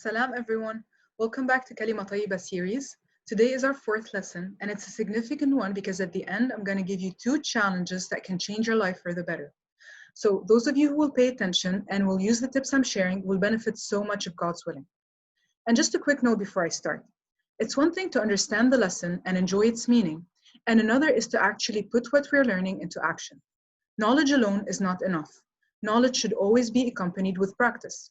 Salam everyone. Welcome back to Kalima Tayyiba series. Today is our fourth lesson and it's a significant one because at the end I'm going to give you two challenges that can change your life for the better. So those of you who will pay attention and will use the tips I'm sharing will benefit so much if God's willing. And just a quick note before I start. It's one thing to understand the lesson and enjoy its meaning, and another is to actually put what we're learning into action. Knowledge alone is not enough. Knowledge should always be accompanied with practice.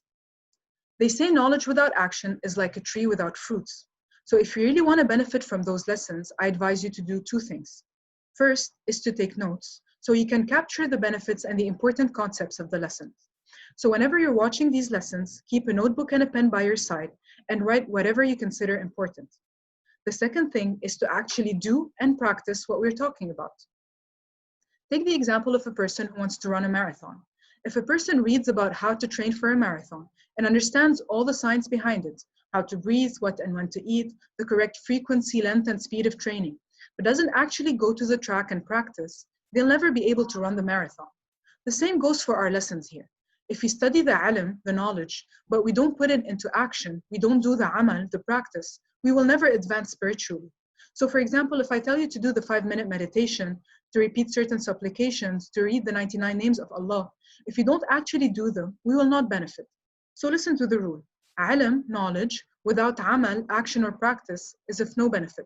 They say knowledge without action is like a tree without fruits. So if you really want to benefit from those lessons, I advise you to do two things. First is to take notes, so you can capture the benefits and the important concepts of the lessons. So whenever you're watching these lessons, keep a notebook and a pen by your side and write whatever you consider important. The second thing is to actually do and practice what we're talking about. Take the example of a person who wants to run a marathon. If a person reads about how to train for a marathon and understands all the science behind it, how to breathe, what and when to eat, the correct frequency, length, and speed of training, but doesn't actually go to the track and practice, they'll never be able to run the marathon. The same goes for our lessons here. If we study the ilm, the knowledge, but we don't put it into action, we don't do the amal, the practice, we will never advance spiritually. So for example, if I tell you to do the 5-minute meditation, to repeat certain supplications, to read the 99 names of Allah, if you don't actually do them, we will not benefit. So listen to the rule. Ilm, knowledge, without amal, action or practice, is of no benefit.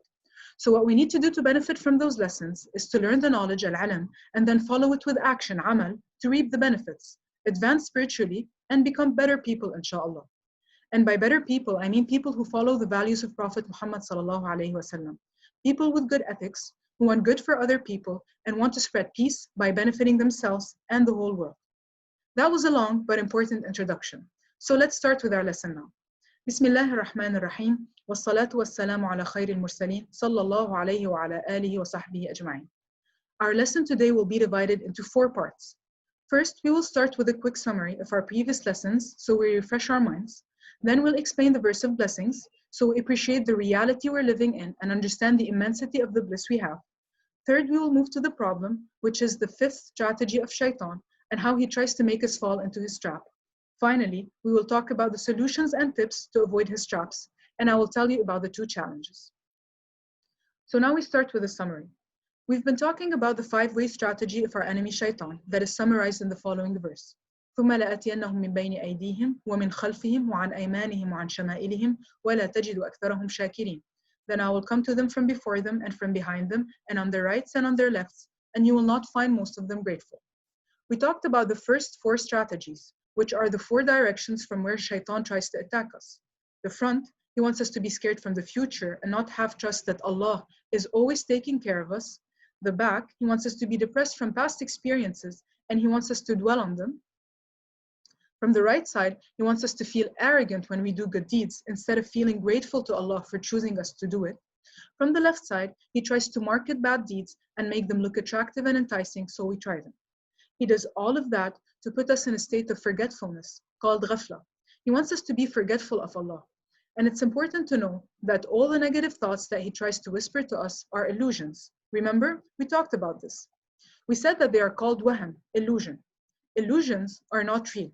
So what we need to do to benefit from those lessons is to learn the knowledge, al-ilm, and then follow it with action, amal, to reap the benefits, advance spiritually, and become better people, inshallah. And by better people, I mean people who follow the values of Prophet Muhammad sallallahu alaihi wasallam. People with good ethics, who want good for other people and want to spread peace by benefiting themselves and the whole world. That was a long but important introduction. So let's start with our lesson now. Bismillahir Rahmanir Rahim. Wassalatu wassalamu ala khairil mursaleen. Sallallahu alayhi wa ala alihi wa sahbihi ajma'in. Our lesson today will be divided into 4 parts. First, we will start with a quick summary of our previous lessons so we refresh our minds. Then we'll explain the verse of blessings so we appreciate the reality we're living in and understand the immensity of the bliss we have. Third, we will move to the problem, which is the 5th strategy of shaitan and how he tries to make us fall into his trap. Finally, we will talk about the solutions and tips to avoid his traps, and I will tell you about the 2 challenges. So now we start with a summary. We've been talking about the 5-way strategy of our enemy shaitan that is summarized in the following verse. ثم لآتينهم من بين أيديهم ومن خلفهم وعن أيمانهم وعن شمائلهم ولا تجد أكثرهم شاكرين. Then I will come to them from before them and from behind them and on their rights and on their lefts, and you will not find most of them grateful. We talked about the first 4 strategies, which are the 4 directions from where shaitan tries to attack us. The front, he wants us to be scared from the future and not have trust that Allah is always taking care of us. The back, he wants us to be depressed from past experiences and he wants us to dwell on them. From the right side, he wants us to feel arrogant when we do good deeds instead of feeling grateful to Allah for choosing us to do it. From the left side, he tries to market bad deeds and make them look attractive and enticing, so we try them. He does all of that to put us in a state of forgetfulness, called ghafla. He wants us to be forgetful of Allah. And it's important to know that all the negative thoughts that he tries to whisper to us are illusions. Remember, we talked about this. We said that they are called wahm, illusion. Illusions are not real.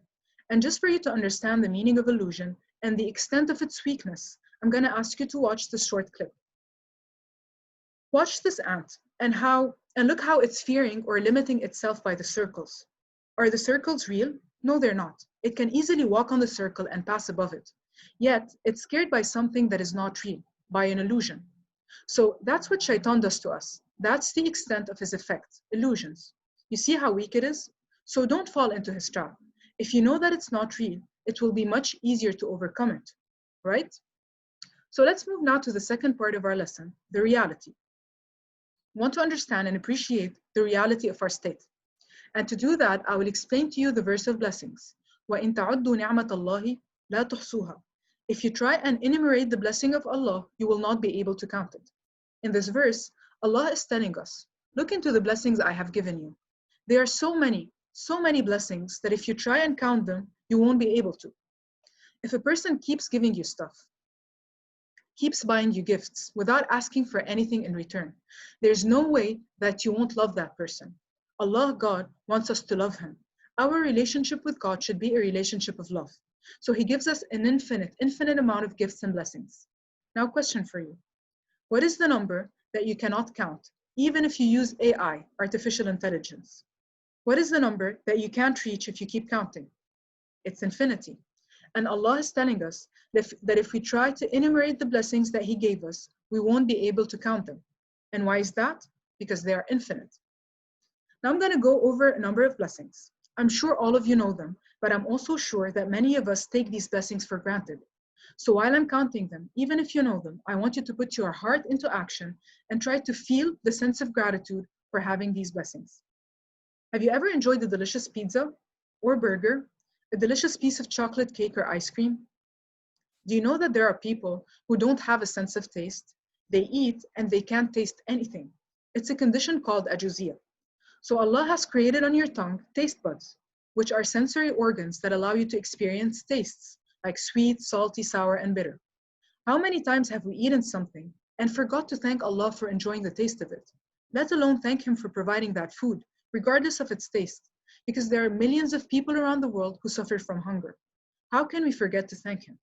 And just for you to understand the meaning of illusion and the extent of its weakness, I'm going to ask you to watch this short clip. Watch this ant and look how it's fearing or limiting itself by the circles. Are the circles real? No, they're not. It can easily walk on the circle and pass above it. Yet, it's scared by something that is not real, by an illusion. So that's what shaitan does to us. That's the extent of his effect, illusions. You see how weak it is? So don't fall into his trap. If you know that it's not real, it will be much easier to overcome it, right? So let's move now to the second part of our lesson, the reality. We want to understand and appreciate the reality of our state. And to do that, I will explain to you the verse of blessings. وَإِن تَعُدُّوا نِعْمَةَ اللَّهِ لَا تُحْصُوهَا. If you try and enumerate the blessing of Allah, you will not be able to count it. In this verse, Allah is telling us, look into the blessings I have given you. There are so many blessings that if you try and count them, you won't be able to. If a person keeps giving you stuff, keeps buying you gifts without asking for anything in return, there's no way that you won't love that person. Allah, God, wants us to love him. Our relationship with God should be a relationship of love. So he gives us an infinite amount of gifts and blessings. Now, question for you. What is the number that you cannot count, even if you use AI, artificial intelligence? What is the number that you can't reach if you keep counting? It's infinity. And Allah is telling us that if we try to enumerate the blessings that He gave us, we won't be able to count them. And why is that? Because they are infinite. Now I'm going to go over a number of blessings. I'm sure all of you know them, but I'm also sure that many of us take these blessings for granted. So while I'm counting them, even if you know them, I want you to put your heart into action and try to feel the sense of gratitude for having these blessings. Have you ever enjoyed a delicious pizza or burger, a delicious piece of chocolate cake or ice cream? Do you know that there are people who don't have a sense of taste? They eat and they can't taste anything. It's a condition called ajuziyya. So Allah has created on your tongue taste buds, which are sensory organs that allow you to experience tastes like sweet, salty, sour, and bitter. How many times have we eaten something and forgot to thank Allah for enjoying the taste of it, let alone thank Him for providing that food, regardless of its taste, because there are millions of people around the world who suffer from hunger. How can we forget to thank Him?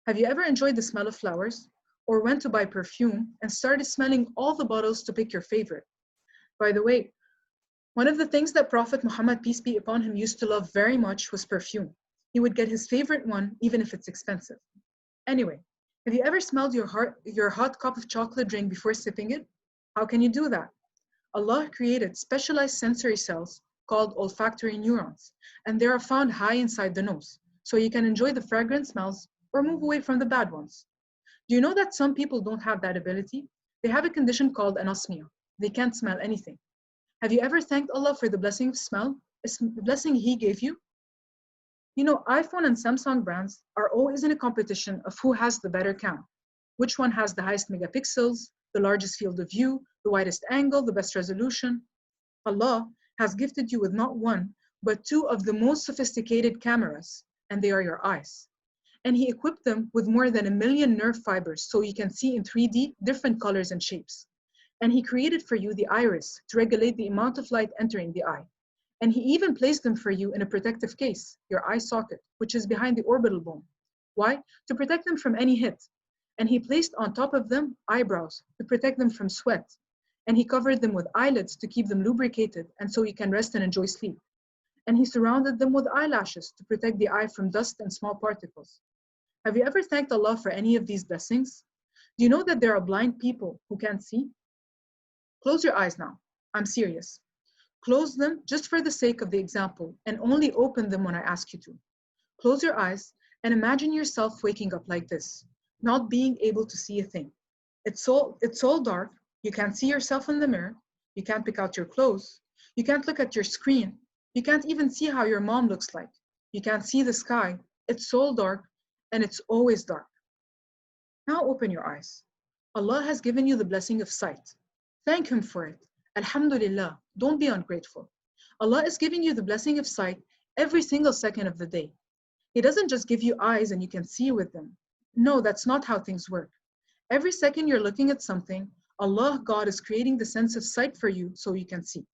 Have you ever enjoyed the smell of flowers or went to buy perfume and started smelling all the bottles to pick your favorite? By the way, one of the things that Prophet Muhammad, peace be upon him, used to love very much was perfume. He would get his favorite one even if it's expensive. Anyway, have you ever smelled your hot cup of chocolate drink before sipping it? How can you do that? Allah created specialized sensory cells called olfactory neurons, and they are found high inside the nose, so you can enjoy the fragrant smells or move away from the bad ones. Do you know that some people don't have that ability? They have a condition called anosmia. They can't smell anything. Have you ever thanked Allah for the blessing of smell, the blessing He gave you? You know, iPhone and Samsung brands are always in a competition of who has the better camera. Which one has the highest megapixels, the largest field of view, the widest angle, the best resolution? Allah has gifted you with not one, but two of the most sophisticated cameras, and they are your eyes. And He equipped them with more than 1 million nerve fibers so you can see in 3D different colors and shapes. And He created for you the iris to regulate the amount of light entering the eye. And He even placed them for you in a protective case, your eye socket, which is behind the orbital bone. Why? To protect them from any hit. And He placed on top of them eyebrows to protect them from sweat. And He covered them with eyelids to keep them lubricated and so you can rest and enjoy sleep. And He surrounded them with eyelashes to protect the eye from dust and small particles. Have you ever thanked Allah for any of these blessings? Do you know that there are blind people who can't see? Close your eyes now. I'm serious. Close them just for the sake of the example and only open them when I ask you to. Close your eyes and imagine yourself waking up like this, not being able to see a thing. It's all dark. You can't see yourself in the mirror. You can't pick out your clothes. You can't look at your screen. You can't even see how your mom looks like. You can't see the sky. It's all dark and it's always dark. Now open your eyes. Allah has given you the blessing of sight. Thank Him for it. Alhamdulillah. Don't be ungrateful. Allah is giving you the blessing of sight every single second of the day. He doesn't just give you eyes and you can see with them. No, that's not how things work. Every second you're looking at something, Allah, God, is creating the sense of sight for you so you can see.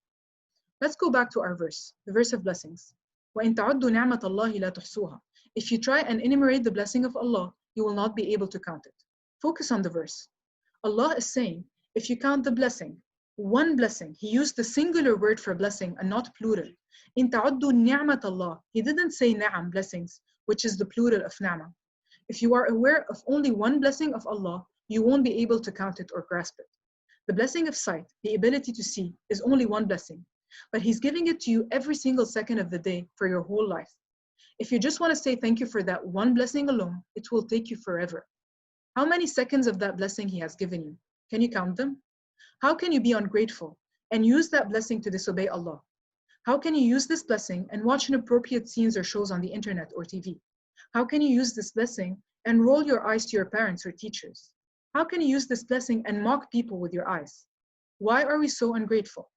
Let's go back to our verse, the verse of blessings. وَإِن تَعُدُّوا نِعْمَةَ اللَّهِ لَا تُحْصُوهَا. If you try and enumerate the blessing of Allah, you will not be able to count it. Focus on the verse. Allah is saying, if you count the blessing, one blessing, He used the singular word for blessing and not plural. إِن تَعُدُّوا نِعْمَةَ اللَّهِ. He didn't say ni'am, blessings, which is the plural of ni'mah. If you are aware of only one blessing of Allah, you won't be able to count it or grasp it. The blessing of sight, the ability to see, is only one blessing, but He's giving it to you every single second of the day for your whole life. If you just want to say thank you for that one blessing alone, it will take you forever. How many seconds of that blessing He has given you? Can you count them? How can you be ungrateful and use that blessing to disobey Allah? How can you use this blessing and watch inappropriate scenes or shows on the internet or TV? How can you use this blessing and roll your eyes to your parents or teachers? How can you use this blessing and mock people with your eyes? Why are we so ungrateful?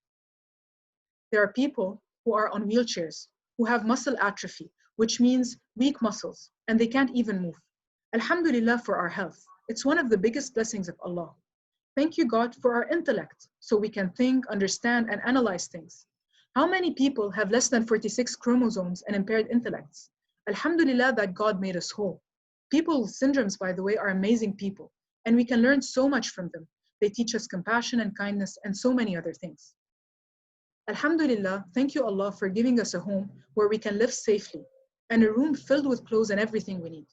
There are people who are on wheelchairs, who have muscle atrophy, which means weak muscles, and they can't even move. Alhamdulillah for our health. It's one of the biggest blessings of Allah. Thank you, God, for our intellect, so we can think, understand, and analyze things. How many people have less than 46 chromosomes and impaired intellects? Alhamdulillah that God made us whole. People with syndromes, by the way, are amazing people, and we can learn so much from them. They teach us compassion and kindness and so many other things. Alhamdulillah, thank you Allah for giving us a home where we can live safely and a room filled with clothes and everything we need.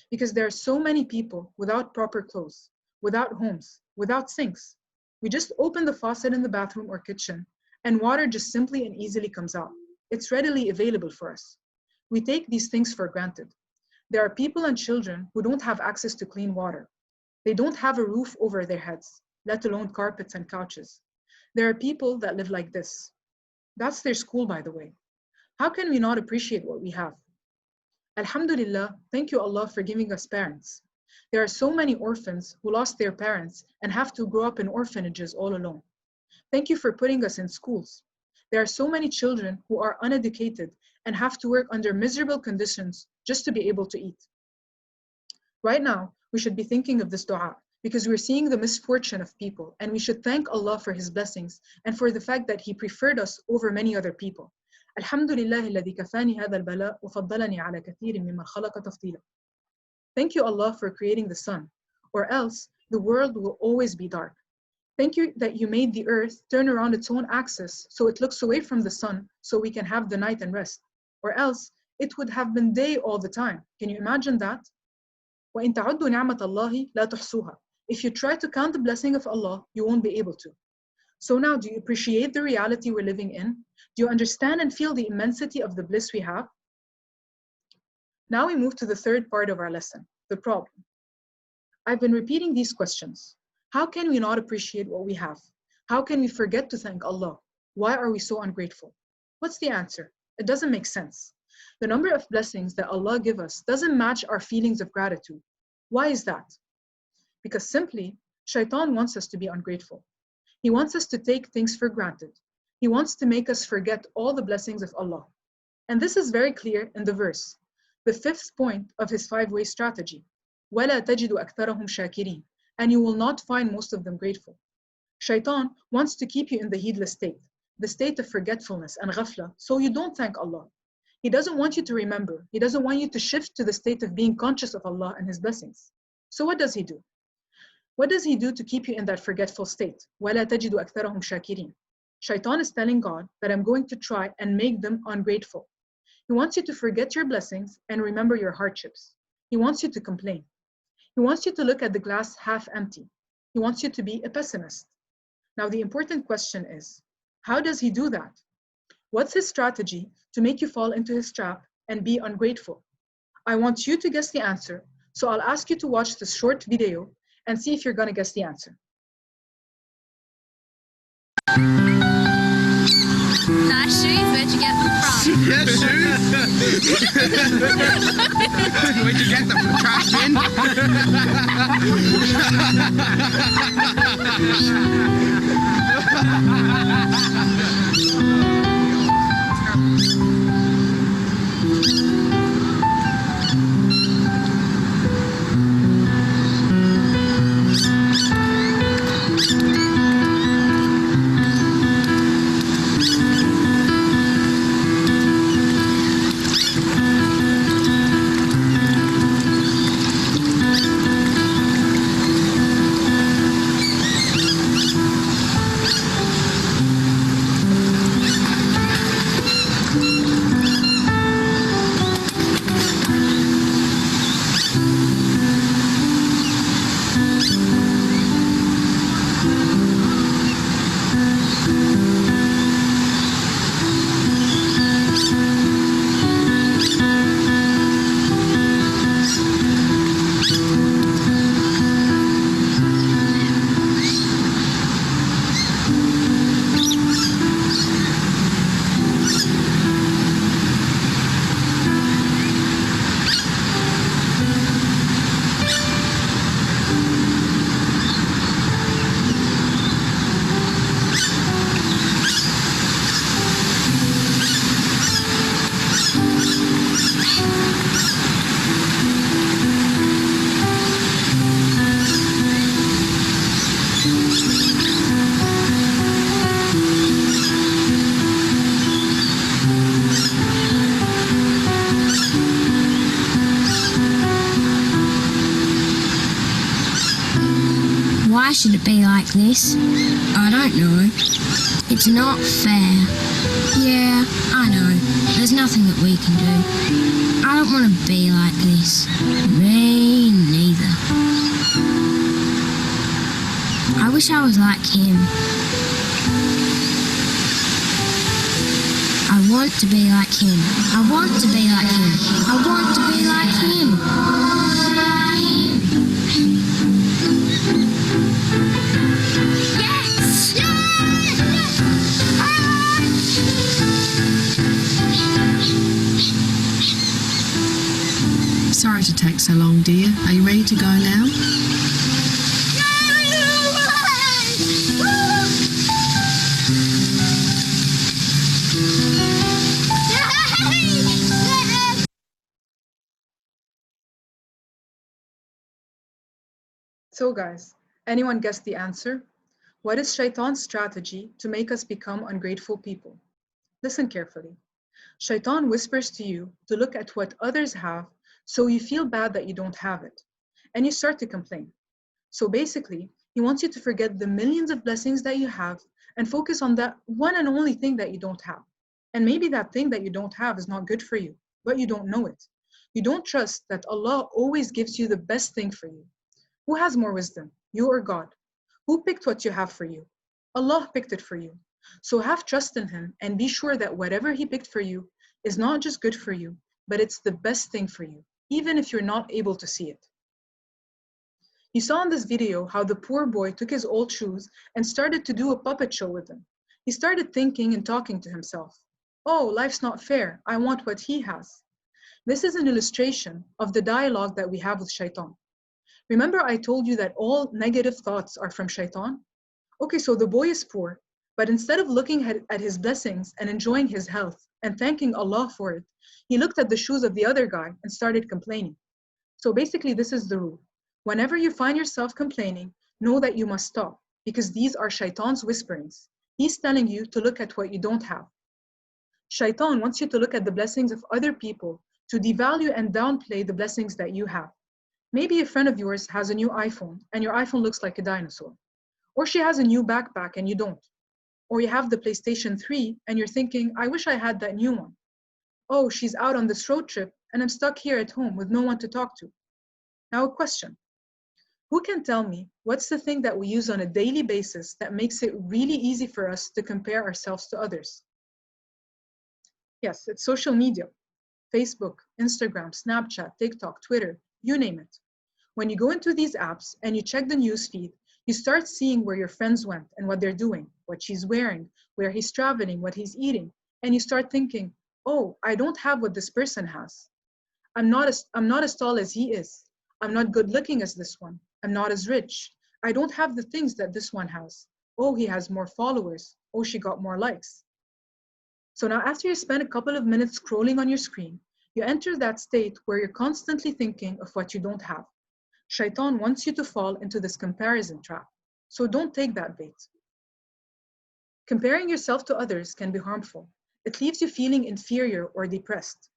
Because there are so many people without proper clothes, without homes, without sinks. We just open the faucet in the bathroom or kitchen and water just simply and easily comes out. It's readily available for us. We take these things for granted. There are people and children who don't have access to clean water. They don't have a roof over their heads, let alone carpets and couches. There are people that live like this. That's their school, by the way. How can we not appreciate what we have? Alhamdulillah, thank you Allah for giving us parents. There are so many orphans who lost their parents and have to grow up in orphanages all alone. Thank you for putting us in schools. There are so many children who are uneducated and have to work under miserable conditions just to be able to eat. Right now, we should be thinking of this dua because we're seeing the misfortune of people, and we should thank Allah for His blessings and for the fact that He preferred us over many other people. Alhamdulillah alladhi kafani hadha al-bala wa faddalani ala kathirin mimman khalaqa tafdila. Thank you Allah for creating the sun, or else the world will always be dark. Thank you that you made the earth turn around its own axis so it looks away from the sun so we can have the night and rest, or else it would have been day all the time. Can you imagine that? وَإِن تَعُدُّوا نِعْمَةَ اللَّهِ لَا تُحْصُوهَا. If you try to count the blessing of Allah, you won't be able to. So now, do you appreciate the reality we're living in? Do you understand and feel the immensity of the bliss we have? Now we move to the third part of our lesson, the problem. I've been repeating these questions. How can we not appreciate what we have? How can we forget to thank Allah? Why are we so ungrateful? What's the answer? It doesn't make sense. The number of blessings that Allah gives us doesn't match our feelings of gratitude. Why is that? Because simply, Shaitan wants us to be ungrateful. He wants us to take things for granted. He wants to make us forget all the blessings of Allah. And this is very clear in the verse, the fifth point of his five-way strategy. وَلَا تَجِدُ أَكْثَرَهُمْ شَاكِرِينَ. And you will not find most of them grateful. Shaitan wants to keep you in the heedless state, the state of forgetfulness and ghafla, so you don't thank Allah. He doesn't want you to remember. He doesn't want you to shift to the state of being conscious of Allah and His blessings. So what does he do? What does he do to keep you in that forgetful state? وَلَا تَجِدُ أَكْثَرَهُمْ شَاكِرِينَ. Shaitan is telling God that I'm going to try and make them ungrateful. He wants you to forget your blessings and remember your hardships. He wants you to complain. He wants you to look at the glass half empty. He wants you to be a pessimist. Now the important question is, how does he do that? What's his strategy to make you fall into his trap and be ungrateful? I want you to guess the answer, so I'll ask you to watch this short video and see if you're going to guess the answer. Nice shoes, where'd you get them from? Yeah, shoes. Where'd you get them from? Trash bin? Why should it be like this? I don't know. It's not fair. Yeah, I know. There's nothing that we can do. I don't want to be like this. Me neither. I wish I was like him. I want to be like him. I want to be like him. I want to be like him. Yes! Sorry to take so long, dear. Are you ready to go now? So guys, anyone guess the answer? What is Shaitan's strategy to make us become ungrateful people? Listen carefully. Shaitan whispers to you to look at what others have so you feel bad that you don't have it, and you start to complain. So basically, he wants you to forget the millions of blessings that you have and focus on that one and only thing that you don't have. And maybe that thing that you don't have is not good for you, but you don't know it. You don't trust that Allah always gives you the best thing for you. Who has more wisdom, you or God? Who picked what you have for you? Allah picked it for you. So have trust in Him and be sure that whatever He picked for you is not just good for you, but it's the best thing for you, even if you're not able to see it. You saw in this video how the poor boy took his old shoes and started to do a puppet show with them. He started thinking and talking to himself. Oh, life's not fair. I want what he has. This is an illustration of the dialogue that we have with Shaitan. Remember I told you that all negative thoughts are from Shaitan? Okay, so the boy is poor, but instead of looking at his blessings and enjoying his health and thanking Allah for it, he looked at the shoes of the other guy and started complaining. So basically this is the rule. Whenever you find yourself complaining, know that you must stop, because these are Shaitan's whisperings. He's telling you to look at what you don't have. Shaitan wants you to look at the blessings of other people, to devalue and downplay the blessings that you have. Maybe a friend of yours has a new iPhone and your iPhone looks like a dinosaur. Or she has a new backpack and you don't. Or you have the PlayStation 3 and you're thinking, I wish I had that new one. Oh, she's out on this road trip and I'm stuck here at home with no one to talk to. Now a question. Who can tell me what's the thing that we use on a daily basis that makes it really easy for us to compare ourselves to others? Yes, it's social media. Facebook, Instagram, Snapchat, TikTok, Twitter, you name it. When you go into these apps and you check the news feed, you start seeing where your friends went and what they're doing, what she's wearing, where he's traveling, what he's eating. And you start thinking, oh, I don't have what this person has. I'm not as tall as he is. I'm not good looking as this one. I'm not as rich. I don't have the things that this one has. Oh, he has more followers. Oh, she got more likes. So now after you spend a couple of minutes scrolling on your screen, you enter that state where you're constantly thinking of what you don't have. Shaitan wants you to fall into this comparison trap. So don't take that bait. Comparing yourself to others can be harmful. It leaves you feeling inferior or depressed.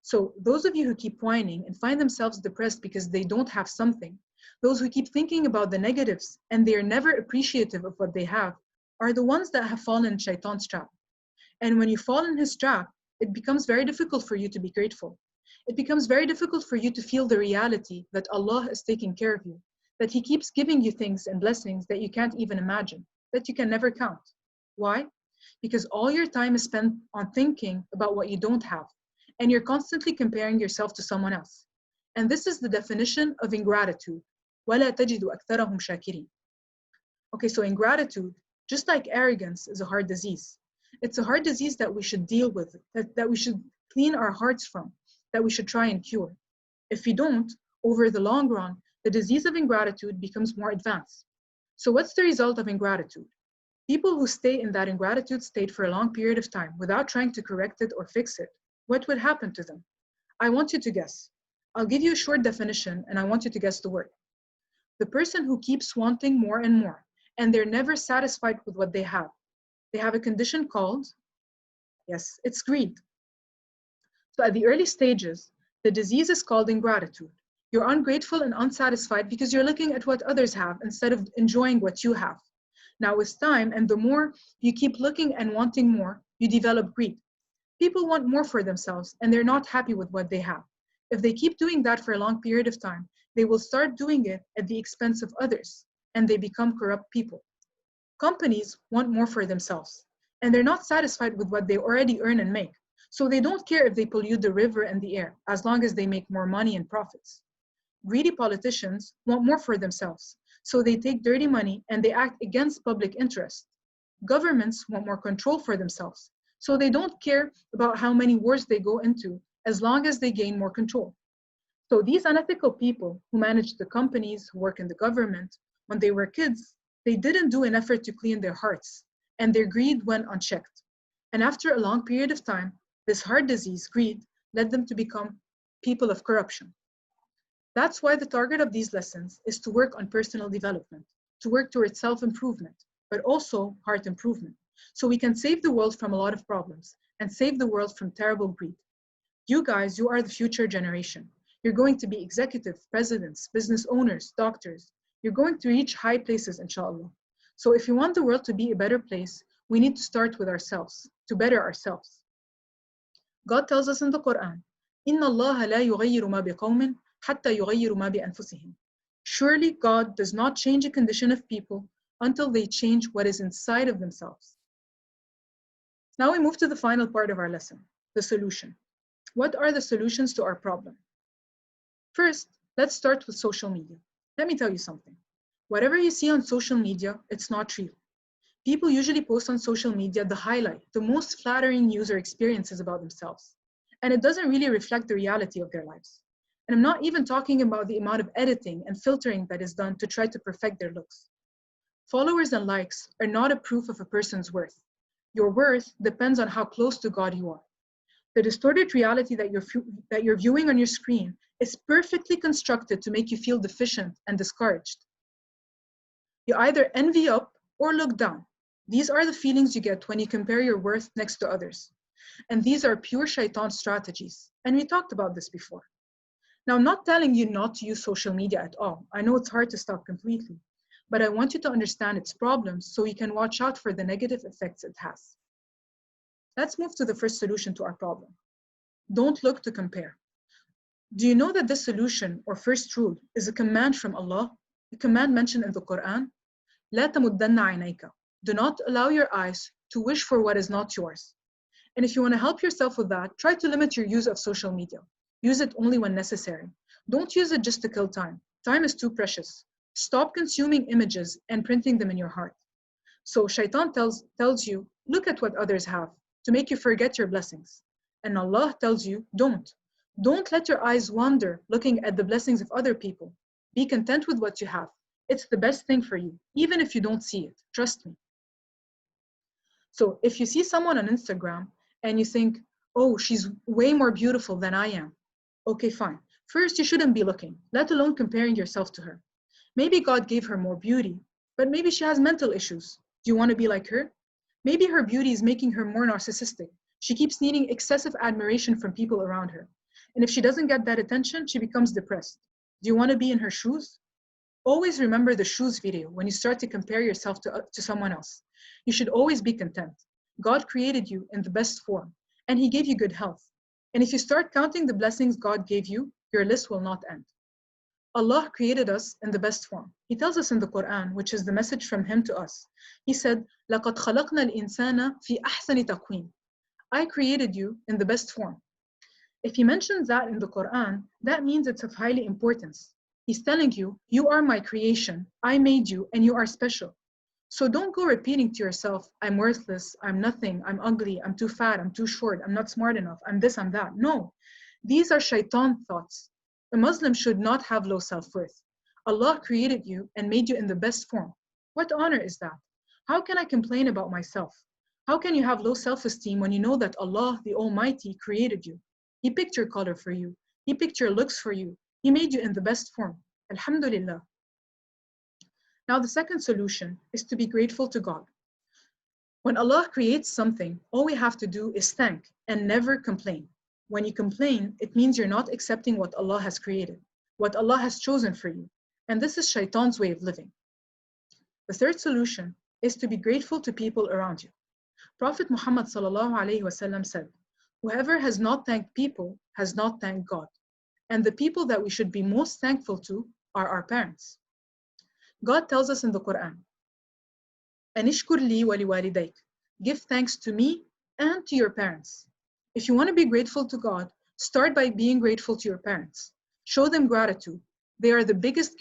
So those of you who keep whining and find themselves depressed because they don't have something, those who keep thinking about the negatives and they are never appreciative of what they have, are the ones that have fallen in Shaitan's trap. And when you fall in his trap, it becomes very difficult for you to be grateful. It becomes very difficult for you to feel the reality that Allah is taking care of you, that He keeps giving you things and blessings that you can't even imagine, that you can never count. Why? Because all your time is spent on thinking about what you don't have, and you're constantly comparing yourself to someone else. And this is the definition of ingratitude. وَلَا تَجِدُ أَكْثَرَهُمْ شَاكِرِينَ. Okay, so ingratitude, just like arrogance, is a heart disease. It's a heart disease that we should deal with, that we should clean our hearts from, that we should try and cure. If we don't, over the long run, the disease of ingratitude becomes more advanced. So what's the result of ingratitude? People who stay in that ingratitude state for a long period of time without trying to correct it or fix it, what would happen to them? I want you to guess. I'll give you a short definition and I want you to guess the word. The person who keeps wanting more and more, and they're never satisfied with what they have. They have a condition called, yes, it's greed. So at the early stages, the disease is called ingratitude. You're ungrateful and unsatisfied because you're looking at what others have instead of enjoying what you have. Now with time, and the more you keep looking and wanting more, you develop greed. People want more for themselves and they're not happy with what they have. If they keep doing that for a long period of time, they will start doing it at the expense of others and they become corrupt people. Companies want more for themselves and they're not satisfied with what they already earn and make. So they don't care if they pollute the river and the air as long as they make more money and profits. Greedy politicians want more for themselves. So they take dirty money and they act against public interest. Governments want more control for themselves. So they don't care about how many wars they go into as long as they gain more control. So these unethical people who manage the companies, who work in the government, when they were kids, they didn't do an effort to clean their hearts and their greed went unchecked. And after a long period of time, this heart disease, greed, led them to become people of corruption. That's why the target of these lessons is to work on personal development, to work towards self-improvement, but also heart improvement, so we can save the world from a lot of problems and save the world from terrible greed. You guys, you are the future generation. You're going to be executives, presidents, business owners, doctors. You're going to reach high places, inshallah. So if you want the world to be a better place, we need to start with ourselves, to better ourselves. God tells us in the Quran, إِنَّ اللَّهَ لَا يُغَيِّرُ مَا بِقَوْمٍ حَتَّى يُغَيِّرُ مَا بِأَنفُسِهِمْ. Surely God does not change a condition of people until they change what is inside of themselves. Now we move to the final part of our lesson, the solution. What are the solutions to our problem? First, let's start with social media. Let me tell you something. Whatever you see on social media, it's not real. People usually post on social media the highlight, the most flattering news or experiences about themselves. And it doesn't really reflect the reality of their lives. And I'm not even talking about the amount of editing and filtering that is done to try to perfect their looks. Followers and likes are not a proof of a person's worth. Your worth depends on how close to God you are. The distorted reality that you're viewing on your screen is perfectly constructed to make you feel deficient and discouraged. You either envy up or look down. These are the feelings you get when you compare your worth next to others. And these are pure shaitan strategies. And we talked about this before. Now, I'm not telling you not to use social media at all. I know it's hard to stop completely, but I want you to understand its problems so you can watch out for the negative effects it has. Let's move to the first solution to our problem. Don't look to compare. Do you know that this solution or first rule is a command from Allah, a command mentioned in the Quran? لا تمدن عينيك. Do not allow your eyes to wish for what is not yours. And if you want to help yourself with that, try to limit your use of social media. Use it only when necessary. Don't use it just to kill time. Time is too precious. Stop consuming images and printing them in your heart. So shaitan tells you, look at what others have to make you forget your blessings. And Allah tells you, don't. Don't let your eyes wander looking at the blessings of other people. Be content with what you have. It's the best thing for you, even if you don't see it. Trust me. So if you see someone on Instagram and you think, oh, she's way more beautiful than I am. Okay, fine. First, you shouldn't be looking, let alone comparing yourself to her. Maybe God gave her more beauty, but maybe she has mental issues. Do you want to be like her? Maybe her beauty is making her more narcissistic. She keeps needing excessive admiration from people around her. And if she doesn't get that attention, she becomes depressed. Do you want to be in her shoes? Always remember the shoes video when you start to compare yourself to someone else. You should always be content. God created you in the best form, and He gave you good health. And if you start counting the blessings God gave you, your list will not end. Allah created us in the best form. He tells us in the Quran, which is the message from Him to us. He said, لَقَدْ خَلَقْنَا الْإِنسَانَ فِي أَحْسَنِ تَقْوِيمٍ. I created you in the best form. If He mentions that in the Quran, that means it's of highly importance. He's telling you, you are my creation, I made you, and you are special. So don't go repeating to yourself, I'm worthless, I'm nothing, I'm ugly, I'm too fat, I'm too short, I'm not smart enough, I'm this, I'm that. No, these are shaitan thoughts. A Muslim should not have low self-worth. Allah created you and made you in the best form. What honor is that? How can I complain about myself? How can you have low self-esteem when you know that Allah, the Almighty, created you? He picked your color for you. He picked your looks for you. He made you in the best form. Alhamdulillah. Now the second solution is to be grateful to God. When Allah creates something, all we have to do is thank and never complain. When you complain, it means you're not accepting what Allah has created. what Allah has chosen for you. And this is Shaitan's way of living. The third solution is to be grateful to people around you. Prophet Muhammad ﷺ said, whoever has not thanked people has not thanked God. And the people that we should be most thankful to are our parents. God tells us in the Quran, Anishkur li wa liwalidayk. Give thanks to me and to your parents. If you want to be grateful to God, start by being grateful to your parents. Show them gratitude. They are the biggest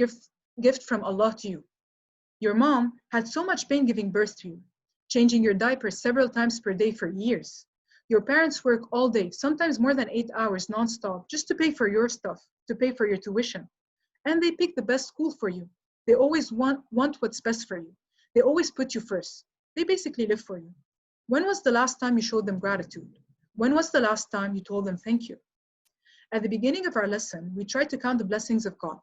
gift from Allah to you. Your mom had so much pain giving birth to you, changing your diaper several times per day for years. Your parents work all day, sometimes more than 8 hours non-stop, just to pay for your stuff, to pay for your tuition. And they pick the best school for you. They always want what's best for you. They always put you first. They basically live for you. When was the last time you showed them gratitude? When was the last time you told them thank you? At the beginning of our lesson, we tried to count the blessings of God.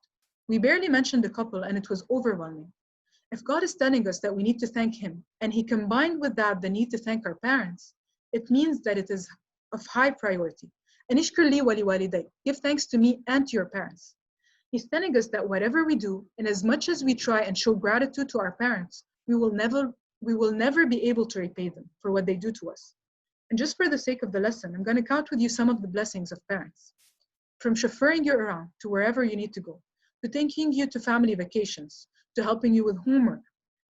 We barely mentioned a couple and it was overwhelming. If God is telling us that we need to thank Him, and He combined with that the need to thank our parents, it means that it is of high priority. Anishkur li wa liwalidayk. Give thanks to me and to your parents. He's telling us that whatever we do, and as much as we try and show gratitude to our parents, we will never be able to repay them for what they do to us. And just for the sake of the lesson, I'm going to count with you some of the blessings of parents. From chauffeuring you around to wherever you need to go, to taking you to family vacations, to helping you with homework.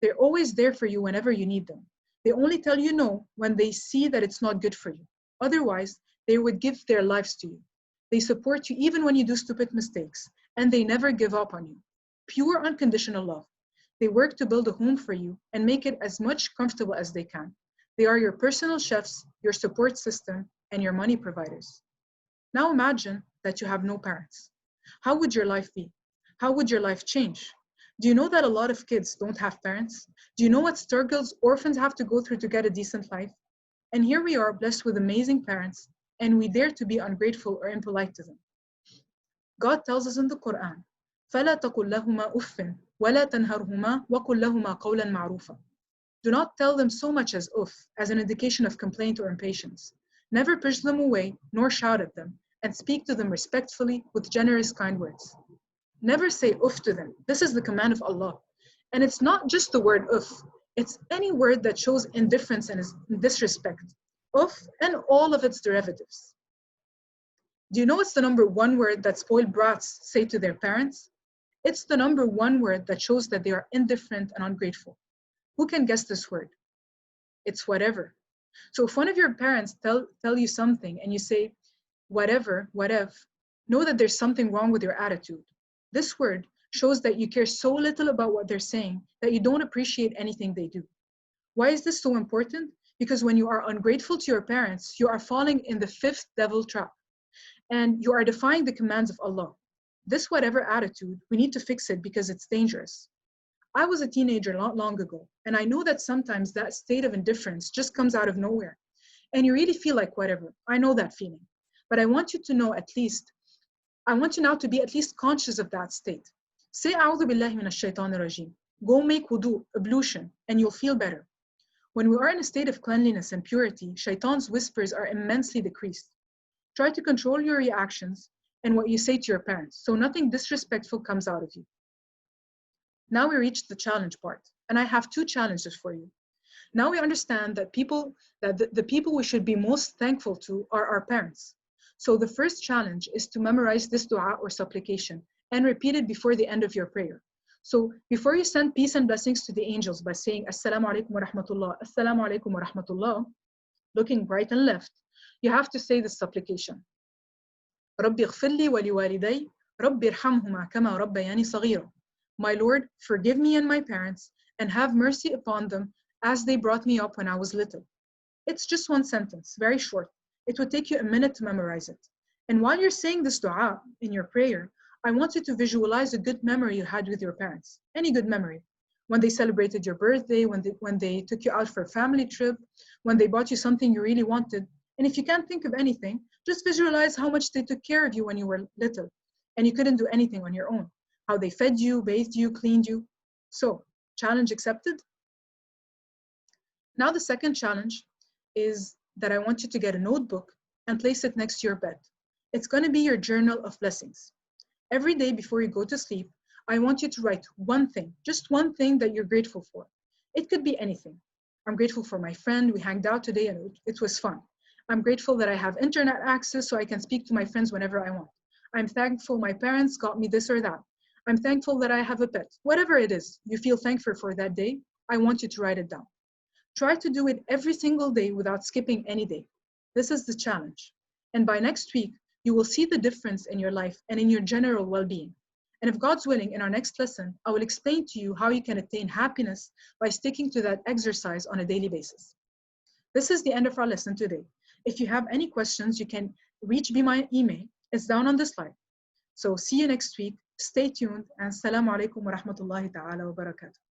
They're always there for you whenever you need them. They only tell you no when they see that it's not good for you. Otherwise, they would give their lives to you. They support you even when you do stupid mistakes, and they never give up on you. Pure unconditional love. They work to build a home for you and make it as much comfortable as they can. They are your personal chefs, your support system, and your money providers. Now imagine that you have no parents. How would your life be? How would your life change? Do you know that a lot of kids don't have parents? Do you know what struggles orphans have to go through to get a decent life? And here we are, blessed with amazing parents, and we dare to be ungrateful or impolite to them. God tells us in the Quran, فَلَا تَقُلْ لَهُمَا أُفٍّ وَلَا تَنْهَرْهُمَا وَقُلْ لَهُمَا قَوْلًا مَعْرُوفًا. Do not tell them so much as uff, as an indication of complaint or impatience. Never push them away, nor shout at them, and speak to them respectfully with generous, kind words. Never say uff to them. This is the command of Allah. And it's not just the word uff. It's any word that shows indifference and is disrespect. Uff and all of its derivatives. Do you know it's the number one word that spoiled brats say to their parents? It's the number one word that shows that they are indifferent and ungrateful. Who can guess this word? It's whatever. So if one of your parents tell you something and you say, whatever, know that there's something wrong with your attitude. This word shows that you care so little about what they're saying that you don't appreciate anything they do. Why is this so important? Because when you are ungrateful to your parents, you are falling in the fifth devil trap, and you are defying the commands of Allah. This whatever attitude, we need to fix it because it's dangerous. I was a teenager not long ago, and I know that sometimes that state of indifference just comes out of nowhere, and you really feel like whatever. I know that feeling, but I want you to know I want you now to be at least conscious of that state. Say, A'udhu billahi minash shaitanir rajim. Go make wudu, ablution, and you'll feel better. When we are in a state of cleanliness and purity, shaitan's whispers are immensely decreased. Try to control your reactions and what you say to your parents, so nothing disrespectful comes out of you. Now we reach the challenge part, and I have two challenges for you. Now we understand that the people we should be most thankful to are our parents. So the first challenge is to memorize this dua or supplication and repeat it before the end of your prayer. So before you send peace and blessings to the angels by saying Assalamu alaikum wa rahmatullah, Assalamu alaikum wa rahmatullah, looking right and left, you have to say this supplication. Rabbi ighfir li wa liwaliday, Rabbi irhamhuma kama rabbayani saghira. My Lord, forgive me and my parents, and have mercy upon them as they brought me up when I was little. It's just one sentence, very short. It would take you a minute to memorize it. And while you're saying this dua in your prayer, I want you to visualize a good memory you had with your parents. Any good memory. When they celebrated your birthday, when they took you out for a family trip, when they bought you something you really wanted. And if you can't think of anything, just visualize how much they took care of you when you were little and you couldn't do anything on your own. How they fed you, bathed you, cleaned you. So, challenge accepted. Now the second challenge is that I want you to get a notebook and place it next to your bed. It's going to be your journal of blessings. Every day before you go to sleep, I want you to write one thing, just one thing that you're grateful for. It could be anything. I'm grateful for my friend. We hanged out today and it was fun. I'm grateful that I have internet access so I can speak to my friends whenever I want. I'm thankful my parents got me this or that. I'm thankful that I have a pet. Whatever it is you feel thankful for that day, I want you to write it down. Try to do it every single day without skipping any day. This is the challenge. And by next week, you will see the difference in your life and in your general well-being. And if God's willing, in our next lesson, I will explain to you how you can attain happiness by sticking to that exercise on a daily basis. This is the end of our lesson today. If you have any questions, you can reach me my email. It's down on the slide. So see you next week. Stay tuned, and Assalamu alaikum wa rahmatullahi ta'ala wa barakatuh.